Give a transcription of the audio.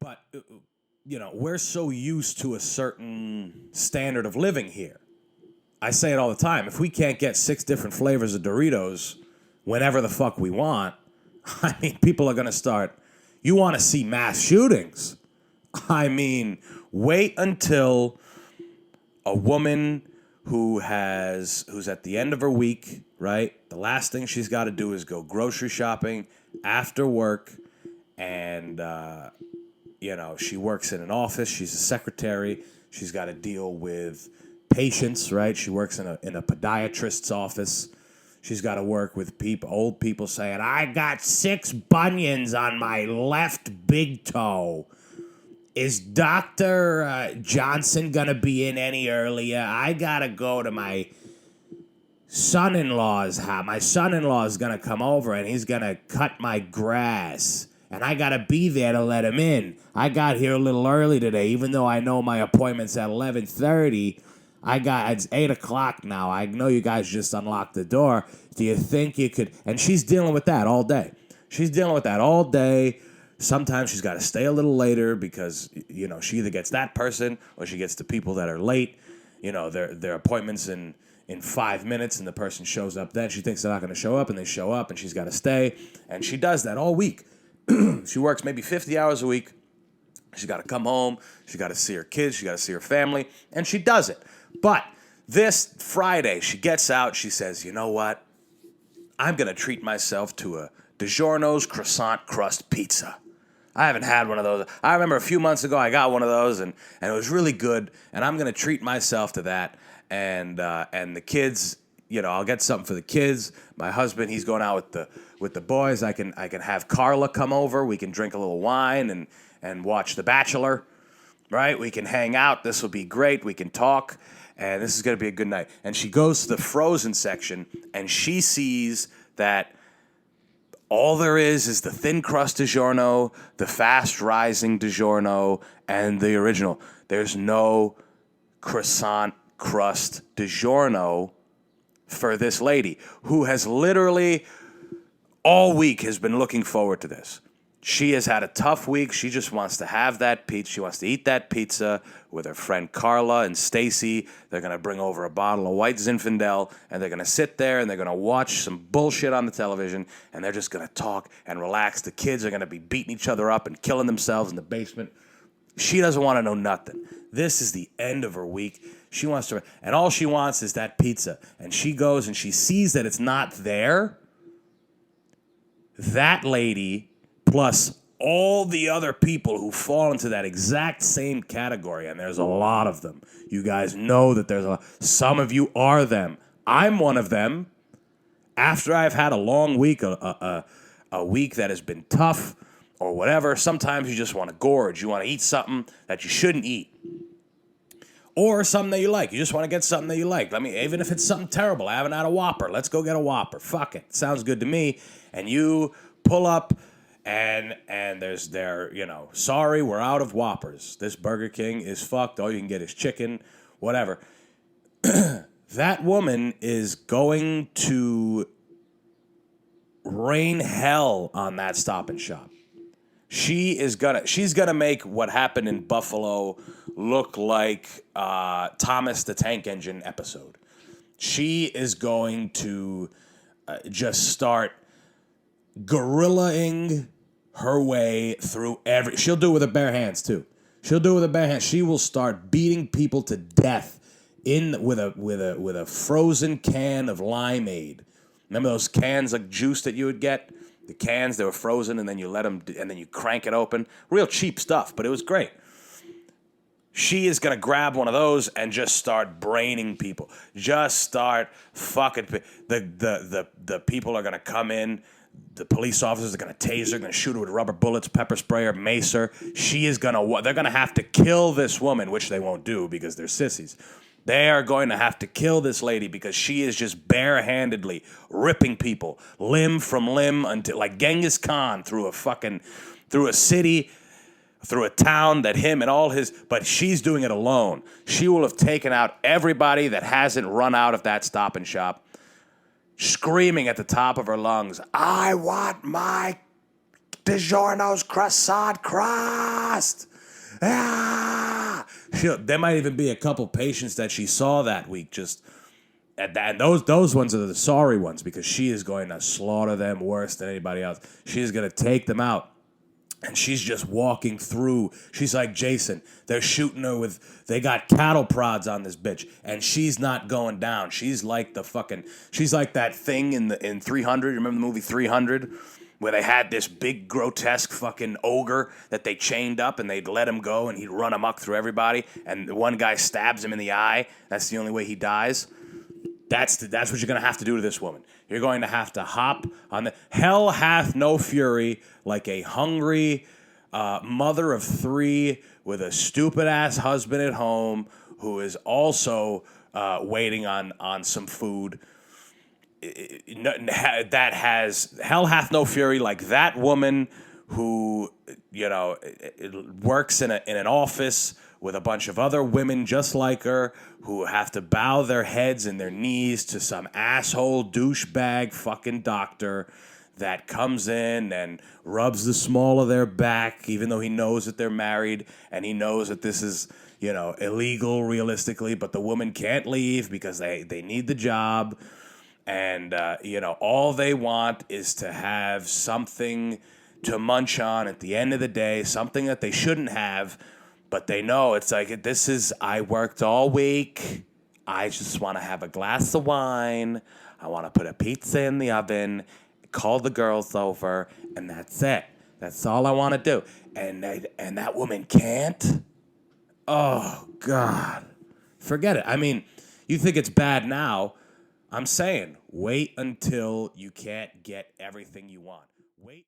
But, we're so used to a certain standard of living here. I say it all the time. If we can't get 6 different flavors of Doritos whenever the fuck we want, I mean, people are going to start. You want to see mass shootings. I mean, wait until a woman who's at the end of her week, right? The last thing she's got to do is go grocery shopping after work, and she works in an office. She's a secretary. She's got to deal with patients, right? She works in a podiatrist's office. She's got to work with old people saying, "I got 6 bunions on my left big toe. Is Dr. Johnson going to be in any earlier? I got to go to my son-in-law's house. My son-in-law is going to come over, and he's going to cut my grass. And I got to be there to let him in. I got here a little early today, even though I know my appointment's at 11:30. It's 8 o'clock now. I know you guys just unlocked the door. Do you think you could?" And she's dealing with that all day. Sometimes she's got to stay a little later because, she either gets that person or she gets the people that are late. Their appointment's in 5 minutes and the person shows up then. She thinks they're not going to show up and they show up and she's got to stay. And she does that all week. She works maybe 50 hours a week. She's got to come home. She's got to see her kids. She's got to see her family. And she does it. But this Friday, she gets out. She says, "You know what? I'm going to treat myself to a DiGiorno's croissant crust pizza. I haven't had one of those. I remember a few months ago I got one of those, and it was really good, and I'm going to treat myself to that. And the kids, I'll get something for the kids. My husband, he's going out with the boys. I can have Carla come over. We can drink a little wine and watch The Bachelor, right? We can hang out. This will be great. We can talk, and this is going to be a good night." And she goes to the frozen section, and she sees that all there is the thin crust DiGiorno, the fast rising DiGiorno, and the original. There's no croissant crust DiGiorno for this lady who has literally all week has been looking forward to this. She has had a tough week. She just wants to have that pizza. She wants to eat that pizza with her friend Carla and Stacy. They're going to bring over a bottle of White Zinfandel, and they're going to sit there, and they're going to watch some bullshit on the television, and they're just going to talk and relax. The kids are going to be beating each other up and killing themselves in the basement. She doesn't want to know nothing. This is the end of her week. She wants to, and all she wants is that pizza. And she goes and she sees that it's not there. That lady, plus all the other people who fall into that exact same category, and there's a lot of them. You guys know that there's a lot. Some of you are them. I'm one of them. After I've had a long week, a week that has been tough or whatever, sometimes you just want to gorge. You want to eat something that you shouldn't eat. Or something that you like. You just want to get something that you like. Even if it's something terrible. I haven't had a Whopper. Let's go get a Whopper. Fuck it. Sounds good to me. And you pull up and sorry, we're out of Whoppers. This Burger King is fucked. All you can get is chicken, whatever. That woman is going to rain hell on that Stop and Shop. She's gonna make what happened in Buffalo look like Thomas the Tank Engine episode. She is going to just start guerrillaing her way through she'll do it with her bare hands too. She will start beating people to death with a frozen can of limeade. Remember those cans of juice that you would get? The cans, they were frozen, and then you let them, and then you crank it open. Real cheap stuff, but it was great. She is going to grab one of those and just start braining people. Just start fucking. The people are going to come in. The police officers are going to tase her, going to shoot her with rubber bullets, pepper spray her, mace her. They're going to have to kill this woman, which they won't do because they're sissies. They are going to have to kill this lady because she is just barehandedly ripping people limb from limb until like Genghis Khan through a city, through a town that him and all his, but she's doing it alone. She will have taken out everybody that hasn't run out of that Stop and Shop, screaming at the top of her lungs, "I want my DiGiorno's croissant crust. Ah! There might even be a couple patients that she saw that week. And those ones are the sorry ones, because she is going to slaughter them worse than anybody else. She's going to take them out. And she's just walking through. She's like Jason. They're shooting her they got cattle prods on this bitch. And she's not going down. She's like she's like that thing in 300. Remember the movie 300? Where they had this big, grotesque fucking ogre that they chained up and they'd let him go and he'd run amok through everybody. And one guy stabs him in the eye. That's the only way he dies. That's what you're going to have to do to this woman. You're going to have to hop on the... Hell hath no fury like a hungry mother of three with a stupid-ass husband at home who is also waiting on some food. Hell hath no fury like that woman who, works in an office with a bunch of other women just like her who have to bow their heads and their knees to some asshole douchebag fucking doctor that comes in and rubs the small of their back, even though he knows that they're married and he knows that this is, illegal realistically, but the woman can't leave because they need the job. And, all they want is to have something to munch on at the end of the day, something that they shouldn't have. But they know it's like, I worked all week. I just want to have a glass of wine. I want to put a pizza in the oven, call the girls over, and that's it. That's all I want to do. And that woman can't? Oh, God. Forget it. I mean, you think it's bad now. I'm saying, wait until you can't get everything you want. Wait.